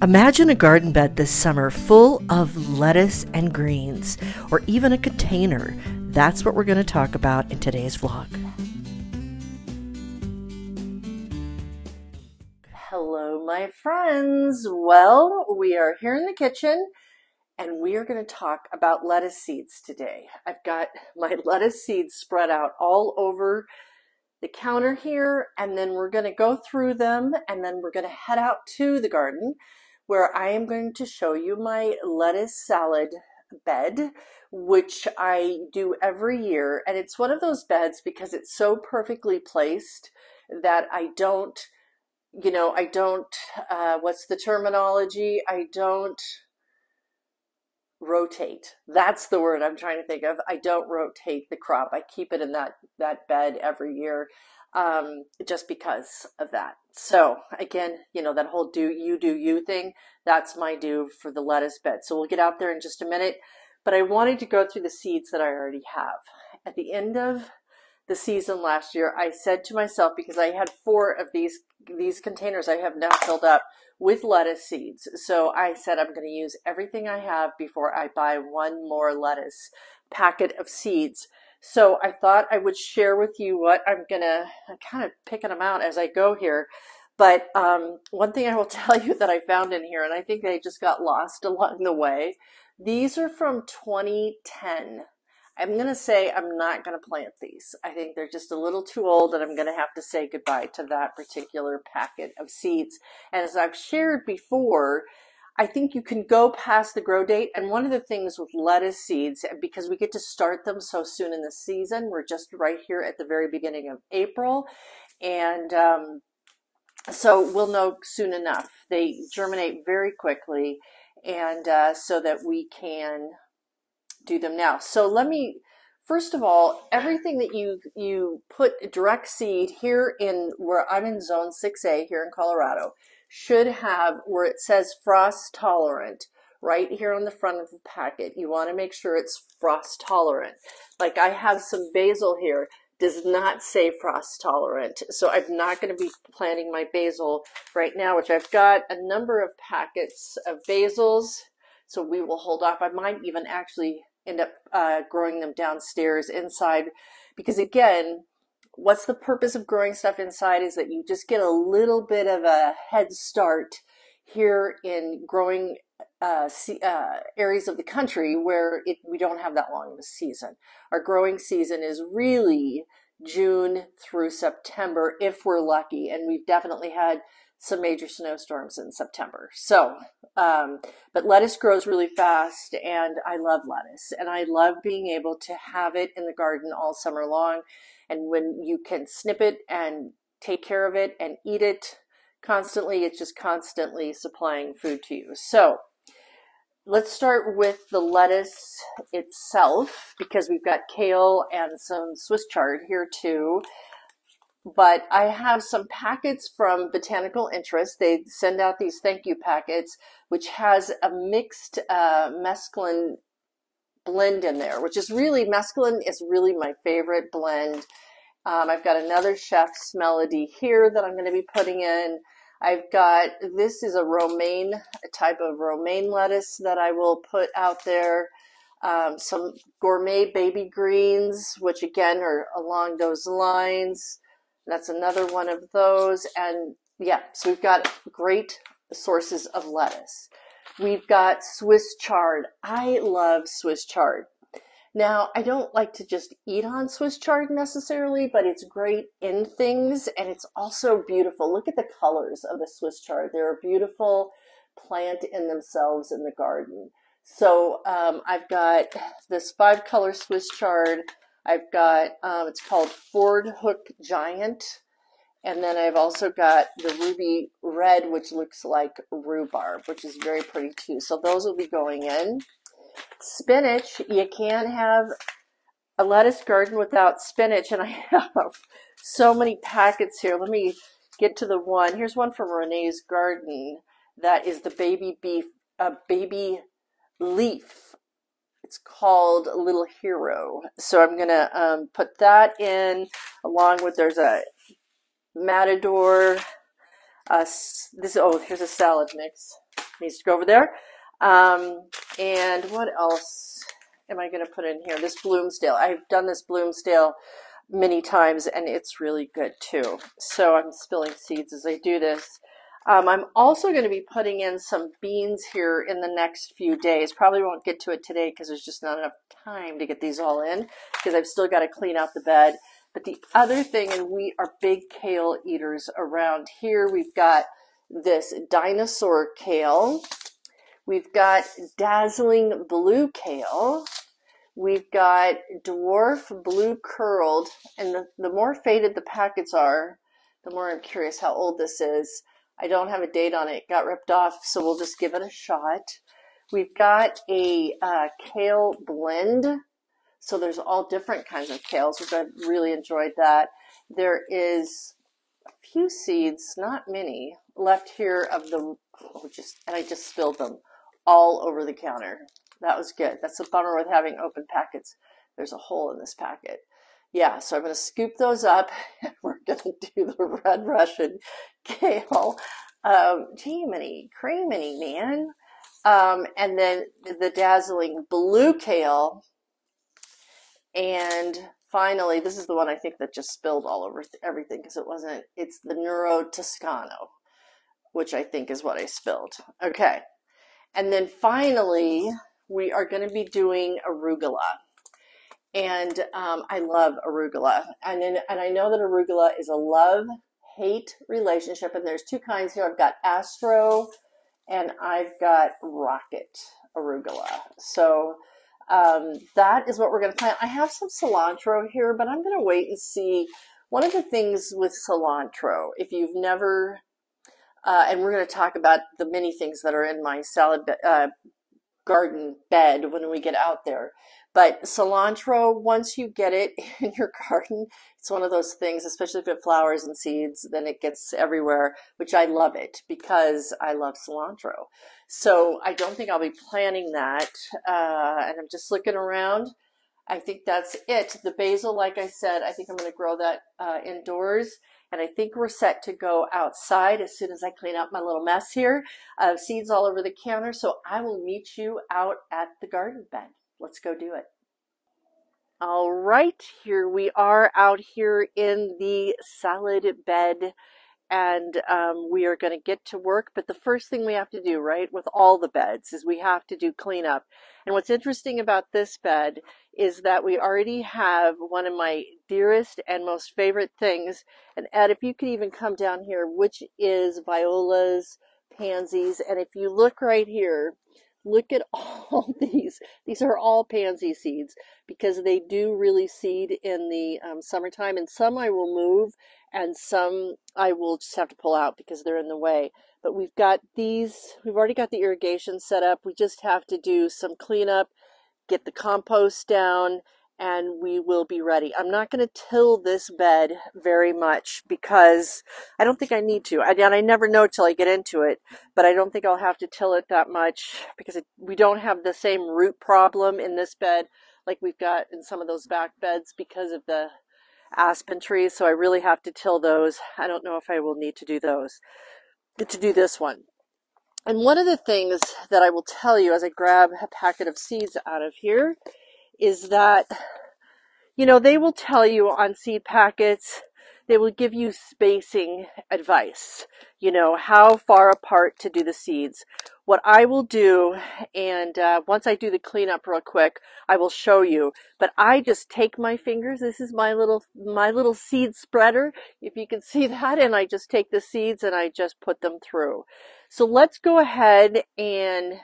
Imagine a garden bed this summer full of lettuce and greens, or even a container. That's what we're going to talk about in today's vlog. Hello, my friends. Well, we are here in the kitchen and we are going to talk about lettuce seeds today. I've got my lettuce seeds spread out all over the counter here, and then we're going to go through them, and then we're going to head out to the garden where I am going to show you my lettuce salad bed, which I do every year. And it's one of those beds because it's so perfectly placed that I don't, what's the terminology? I don't rotate. That's the word I'm trying to think of. I don't rotate the crop. I keep it in that bed every year, just because of that. So again, that whole do you thing, that's my do for the lettuce bed. So we'll get out there in just a minute, but I wanted to go through the seeds that I already have. At the end of the season last year, I said to myself, because I had 4 of these containers I have now filled up with lettuce seeds. So I said I'm going to use everything I have before I buy one more lettuce packet of seeds. So I thought I would share with you what I'm kind of picking them out as I go here. But one thing I will tell you that I found in here, and I think they just got lost along the way, these are from 2010. I'm going to say I'm not going to plant these. I think they're just a little too old, and I'm going to have to say goodbye to that particular packet of seeds. And as I've shared before, I think you can go past the grow date. And one of the things with lettuce seeds, because we get to start them so soon in the season, we're just right here at the very beginning of April. And so we'll know soon enough. They germinate very quickly, and so that we can do them now. So let me, first of all, everything that you put direct seed here in where I'm in zone 6A here in Colorado should have where it says frost tolerant right here on the front of the packet. You want to make sure it's frost tolerant. Like I have some basil here, does not say frost tolerant. So I'm not going to be planting my basil right now, which I've got a number of packets of basils. So we will hold off. I might even actually end up growing them downstairs inside, because again, what's the purpose of growing stuff inside is that you just get a little bit of a head start here in growing areas of the country where we don't have that long of a season. Our growing season is really June through September if we're lucky, and we've definitely had some major snowstorms in September. So, but lettuce grows really fast, and I love lettuce, and I love being able to have it in the garden all summer long. And when you can snip it and take care of it and eat it constantly, it's just constantly supplying food to you. So let's start with the lettuce itself, because we've got kale and some Swiss chard here too. But I have some packets from Botanical Interest. They send out these thank you packets, which has a mixed mesclun blend in there, which is really, mesclun is really my favorite blend. I've got another Chef's Melody here that I'm going to be putting in. I've got, this is a type of romaine lettuce that I will put out there. Some gourmet baby greens, which again are along those lines. That's another one of those. And yeah, so we've got great sources of lettuce. We've got Swiss chard. I love Swiss chard. Now, I don't like to just eat on Swiss chard necessarily, but it's great in things, and it's also beautiful. Look at the colors of the Swiss chard. They're a beautiful plant in themselves in the garden. So I've got this 5-color Swiss chard. I've got, it's called Ford Hook Giant. And then I've also got the ruby red, which looks like rhubarb, which is very pretty too. So those will be going in. Spinach, you can't have a lettuce garden without spinach. And I have so many packets here. Let me get to the one. Here's one from Renee's Garden. That is the baby leaf. It's called Little Hero. So I'm going to put that in along with, there's a Matador. Here's a salad mix. needs to go over there. And what else am I going to put in here? This Bloomsdale. I've done this Bloomsdale many times, and it's really good too. So I'm spilling seeds as I do this. I'm also going to be putting in some beans here in the next few days. Probably won't get to it today because there's just not enough time to get these all in, because I've still got to clean out the bed. But the other thing, and we are big kale eaters around here, we've got this dinosaur kale. We've got dazzling blue kale. We've got dwarf blue curled. And the more faded the packets are, the more I'm curious how old this is. I don't have a date on it. It got ripped off, so we'll just give it a shot. We've got a kale blend. So there's all different kinds of kales, which I've really enjoyed that. There is a few seeds, not many, left here of the, and I just spilled them all over the counter. That was good. That's the bummer with having open packets. There's a hole in this packet. Yeah, so I'm going to scoop those up, and we're going to do the red Russian kale. Jiminy, creaminy, man. And then the dazzling blue kale. And finally, this is the one I think that just spilled all over everything because it wasn't, it's the Neuro Toscano, which I think is what I spilled. Okay. And then finally, we are going to be doing arugula. And I love arugula. And I know that arugula is a love-hate relationship. And there's two kinds here. I've got Astro and I've got Rocket arugula. So that is what we're going to plant. I have some cilantro here, but I'm going to wait and see. One of the things with cilantro, if you've never, and we're going to talk about the many things that are in my salad garden bed when we get out there. But cilantro, once you get it in your garden, it's one of those things, especially if it flowers and seeds, then it gets everywhere, which I love it because I love cilantro. So I don't think I'll be planting that. And I'm just looking around. I think that's it. The basil, like I said, I think I'm going to grow that indoors. And I think we're set to go outside as soon as I clean up my little mess here. Seeds all over the counter. So I will meet you out at the garden bed. Let's go do it. All right, here we are out here in the salad bed, and we are going to get to work. But the first thing we have to do, right, with all the beds is we have to do cleanup. And what's interesting about this bed is that we already have one of my dearest and most favorite things. And Ed, if you could even come down here, which is violas, pansies. And if you look right here, look at all these. These are all pansy seeds because they do really seed in the summertime. And some I will move and some I will just have to pull out because they're in the way. But we've got these, we've already got the irrigation set up. We just have to do some cleanup, get the compost down, and we will be ready. I'm not going to till this bed very much because I don't think I need to. And I never know till I get into it, but I don't think I'll have to till it that much because we don't have the same root problem in this bed like we've got in some of those back beds because of the aspen trees. So I really have to till those. I don't know if I will need to do those, to do this one. And one of the things that I will tell you as I grab a packet of seeds out of here is that, you know, they will tell you on seed packets, they will give you spacing advice, you know, how far apart to do the seeds. What I will do, and once I do the cleanup real quick, I will show you, but I just take my fingers. This is my little seed spreader, if you can see that, and I just take the seeds and I just put them through. So let's go ahead and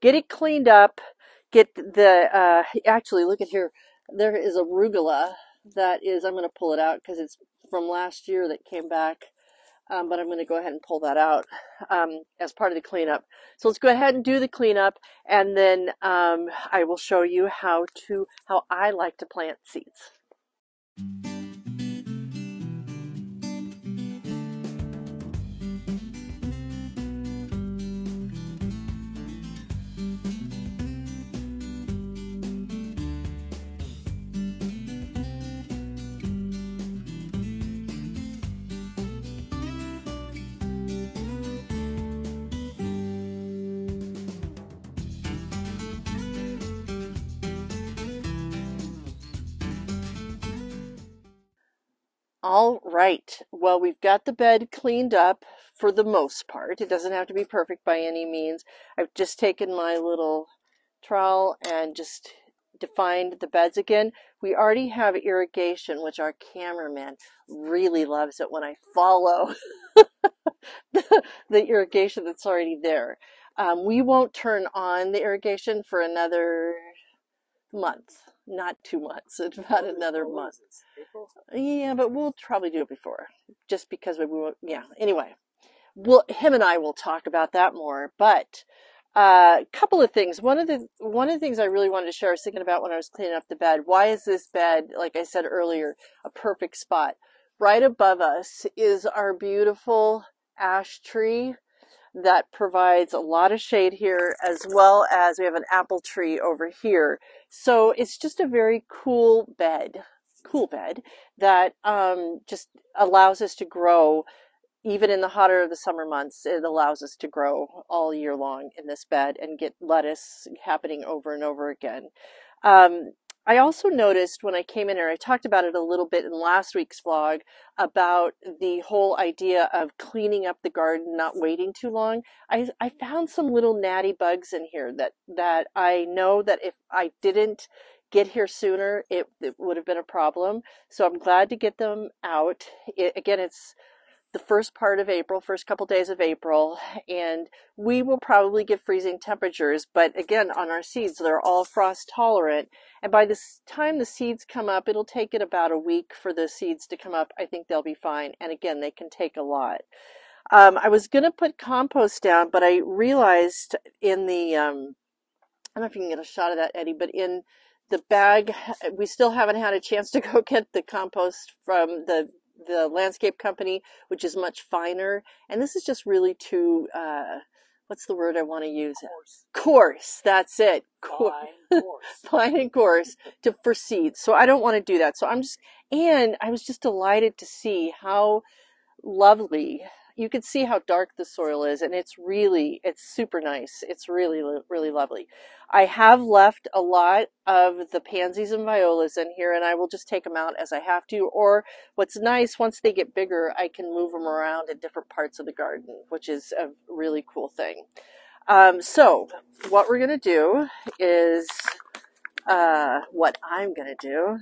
get it cleaned up. Get the, actually look at here, there is arugula that is, I'm going to pull it out because it's from last year that came back, but I'm going to go ahead and pull that out as part of the cleanup. So let's go ahead and do the cleanup, and then I will show you how I like to plant seeds. All right. Well, we've got the bed cleaned up for the most part. It doesn't have to be perfect by any means. I've just taken my little trowel and just defined the beds again. We already have irrigation, which our cameraman really loves it when I follow the irrigation that's already there. We won't turn on the irrigation for another month, not 2 months, it's about another month. Yeah, but we'll probably do it before, just because we won't. Yeah. Anyway, him and I will talk about that more. But a couple of things. One of the things I really wanted to share, I was thinking about when I was cleaning up the bed. Why is this bed, like I said earlier, a perfect spot? Right above us is our beautiful ash tree that provides a lot of shade here, as well as we have an apple tree over here. So it's just a very cool bed that just allows us to grow. Even in the hotter of the summer months, it allows us to grow all year long in this bed and get lettuce happening over and over again. I also noticed when I came in here, I talked about it a little bit in last week's vlog, about the whole idea of cleaning up the garden, not waiting too long. I found some little natty bugs in here that I know that if I didn't get here sooner, it would have been a problem. So I'm glad to get them out. Again, it's the first part of April, first couple days of April, and we will probably get freezing temperatures, but again, on our seeds, they're all frost tolerant, and by this time the seeds come up, it'll take it about a week for the seeds to come up. I think they'll be fine, and again, they can take a lot. I was going to put compost down, but I realized in the, I don't know if you can get a shot of that, Eddie, but in the bag, we still haven't had a chance to go get the compost from the landscape company, which is much finer, and this is just really too what's the word I want to use? Coarse. That's it. Fine and coarse for seeds. So I don't want to do that. So I was just delighted to see how lovely. You can see how dark the soil is, and it's super nice. It's really, really lovely. I have left a lot of the pansies and violas in here, and I will just take them out as I have to. Or what's nice, once they get bigger, I can move them around in different parts of the garden, which is a really cool thing. So what we're going to do is, what I'm going to do,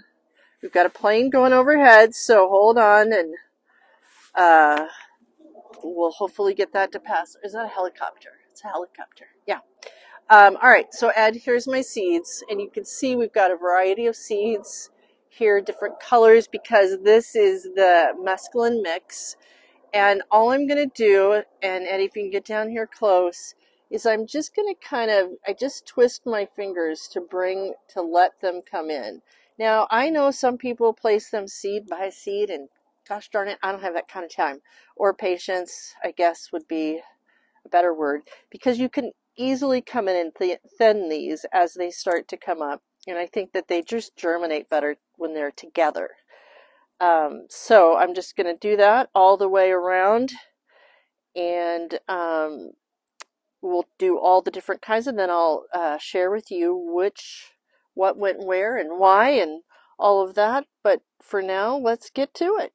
we've got a plane going overhead, so hold on, and we'll hopefully get that to pass. Is that a helicopter? It's a helicopter. Yeah. All right. So Ed, here's my seeds, and you can see we've got a variety of seeds here, different colors, because this is the mesclun mix. And all I'm going to do, and Eddie, if you can get down here close, is I'm just going to I just twist my fingers to let them come in. Now, I know some people place them seed by seed, and gosh darn it, I don't have that kind of time. Or patience, I guess, would be a better word, because you can easily come in and thin these as they start to come up. And I think that they just germinate better when they're together. So I'm just going to do that all the way around, and we'll do all the different kinds, and then I'll share with you what went where and why and all of that. But for now, let's get to it.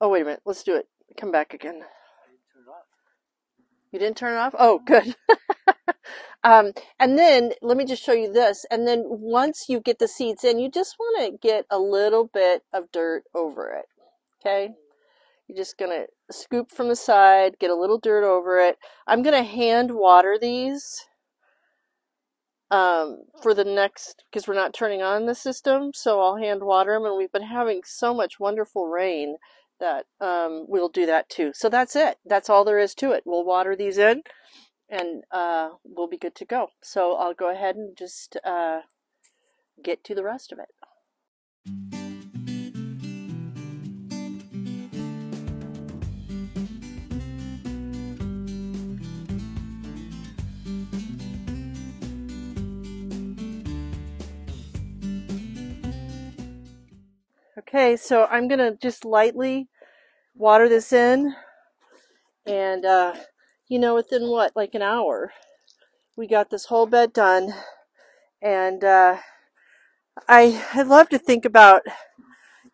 Oh, wait a minute. Let's do it. Come back again. You didn't turn it off? Oh, good. And then let me just show you this. And then once you get the seeds in, you just want to get a little bit of dirt over it. Okay? You're just going to scoop from the side, get a little dirt over it. I'm going to hand water these for the next, because we're not turning on the system, so I'll hand water them, and we've been having so much wonderful rain that we'll do that too. So that's it. That's all there is to it. We'll water these in, and we'll be good to go. So I'll go ahead and just get to the rest of it. Okay, so I'm going to just lightly water this in, and within like an hour, we got this whole bed done, And I love to think about,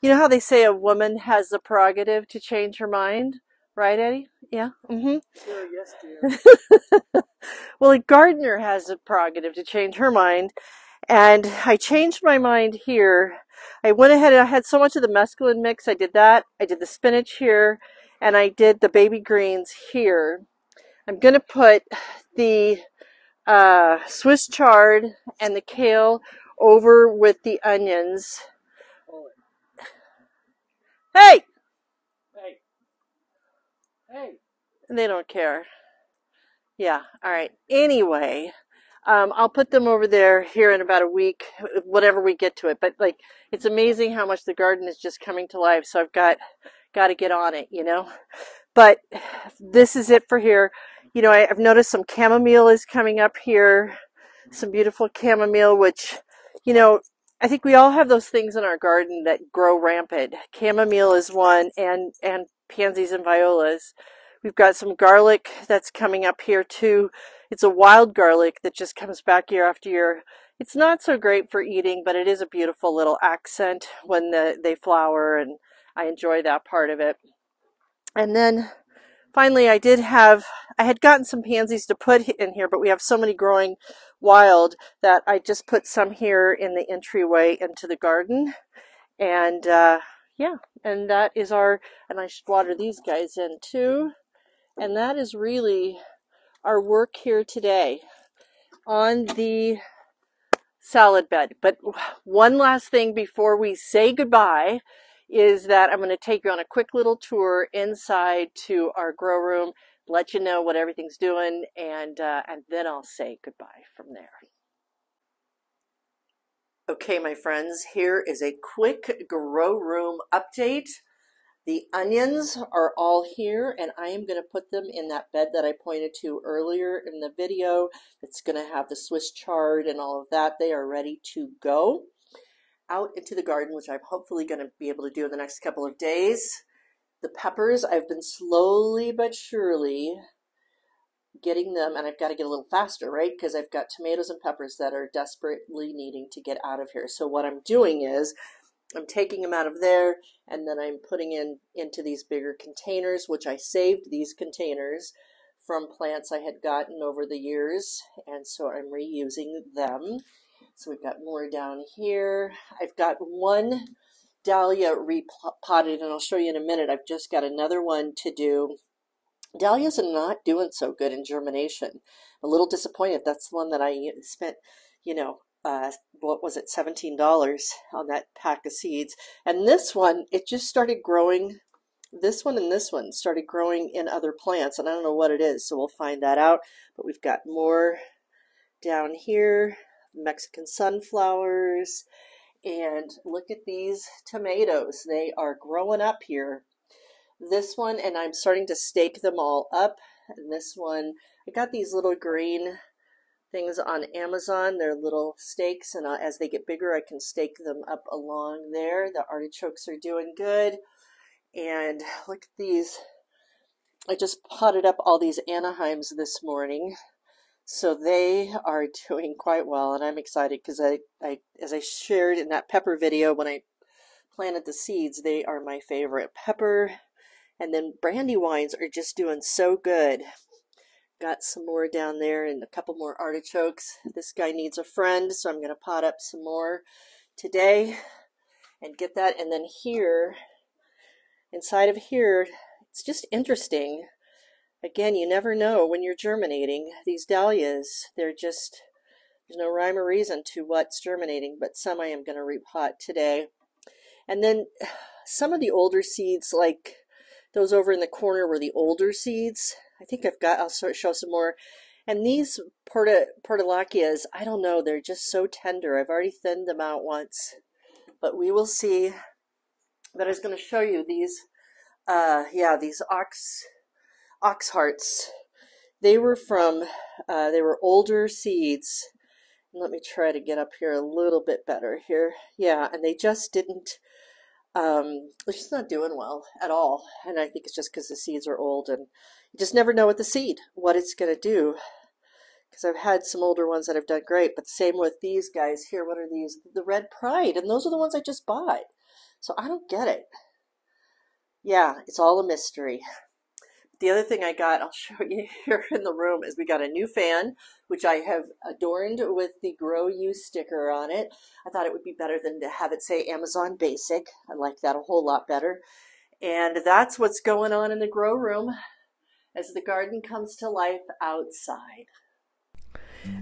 you know how they say a woman has the prerogative to change her mind, right, Eddie? Yeah. Mm-hmm. Sure, yes, dear. Well, a gardener has the prerogative to change her mind. And I changed my mind here. I went ahead and I had so much of the mesclun mix. I did that. I did the spinach here, and I did the baby greens here. I'm going to put the Swiss chard and the kale over with the onions. Hey! Hey! Hey! They don't care. Yeah, all right. Anyway, I'll put them over there here in about a week, whenever we get to it. But like, it's amazing how much the garden is just coming to life. So I've got to get on it, you know. But this is it for here. You know, I've noticed some chamomile is coming up here. Some beautiful chamomile, which, you know, I think we all have those things in our garden that grow rampant. Chamomile is one, and pansies and violas. We've got some garlic that's coming up here too. It's a wild garlic that just comes back year after year. It's not so great for eating, but it is a beautiful little accent when they flower, and I enjoy that part of it. And then finally, I had gotten some pansies to put in here, but we have so many growing wild that I just put some here in the entryway into the garden. And yeah, and that is and I should water these guys in too. And that is really our work here today on the salad bed. But one last thing before we say goodbye is that I'm going to take you on a quick little tour inside to our grow room, let you know what everything's doing, and then I'll say goodbye from there. Okay, my friends, here is a quick grow room update. The onions are all here, and I am going to put them in that bed that I pointed to earlier in the video. It's going to have the Swiss chard and all of that. They are ready to go out into the garden, which I'm hopefully going to be able to do in the next couple of days. The peppers, I've been slowly but surely getting them, and I've got to get a little faster, right? Because I've got tomatoes and peppers that are desperately needing to get out of here. So what I'm doing is I'm taking them out of there, and then I'm putting into these bigger containers, which I saved these containers from plants I had gotten over the years, and so I'm reusing them. So we've got more down here. I've got one dahlia repotted, and I'll show you in a minute. I've just got another one to do. Dahlias are not doing so good in germination. A little disappointed. That's the one that I spent, you know, what was it, $17 on that pack of seeds. And this one, it just started growing. This one and this one started growing in other plants, and I don't know what it is, so we'll find that out. But we've got more down here, Mexican sunflowers, and look at these tomatoes. They are growing up here. This one, and I'm starting to stake them all up. And this one, I got these little green things on Amazon. They're little stakes, and as they get bigger, I can stake them up along there. The artichokes are doing good. And look at these. I just potted up all these Anaheims this morning. So they are doing quite well, and I'm excited because as I shared in that pepper video when I planted the seeds, they are my favorite. Pepper and then brandywines are just doing so good. Got some more down there and a couple more artichokes. This guy needs a friend, so I'm going to pot up some more today and get that. And then here, inside of here, it's just interesting. Again, you never know when you're germinating. These dahlias, there's no rhyme or reason to what's germinating, but some I am going to repot today. And then some of the older seeds, like those over in the corner were the older seeds. I think I'll show some more. And these portulacias, I don't know, they're just so tender. I've already thinned them out once, but we will see. But I was going to show you these, these ox hearts. They were they were older seeds. Let me try to get up here a little bit better here. Yeah, and they just didn't, they're just not doing well at all. And I think it's just because the seeds are old, and you just never know with the seed what it's going to do. because I've had some older ones that have done great, but same with these guys here. What are these? The Red Pride, and those are the ones I just bought. So I don't get it. Yeah, it's all a mystery. The other thing I got, I'll show you here in the room, is we got a new fan, which I have adorned with the Grow You sticker on it. I thought it would be better than to have it say Amazon Basic. I like that a whole lot better. And that's what's going on in the grow room as the garden comes to life outside.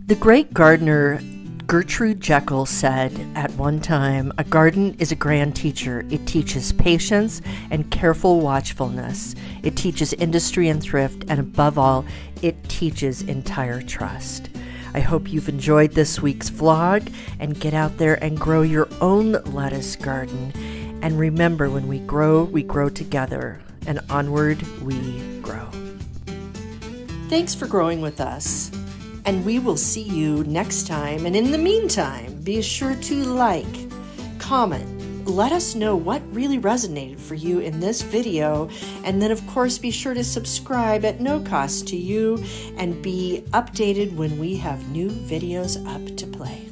The great gardener Gertrude Jekyll said at one time, "A garden is a grand teacher. It teaches patience and careful watchfulness. It teaches industry and thrift, and above all, it teaches entire trust." I hope you've enjoyed this week's vlog, and get out there and grow your own lettuce garden. And remember, when we grow together, and onward we grow. Thanks for growing with us. And we will see you next time. And in the meantime, be sure to like, comment, let us know what really resonated for you in this video. And then, of course, be sure to subscribe at no cost to you and be updated when we have new videos up to play.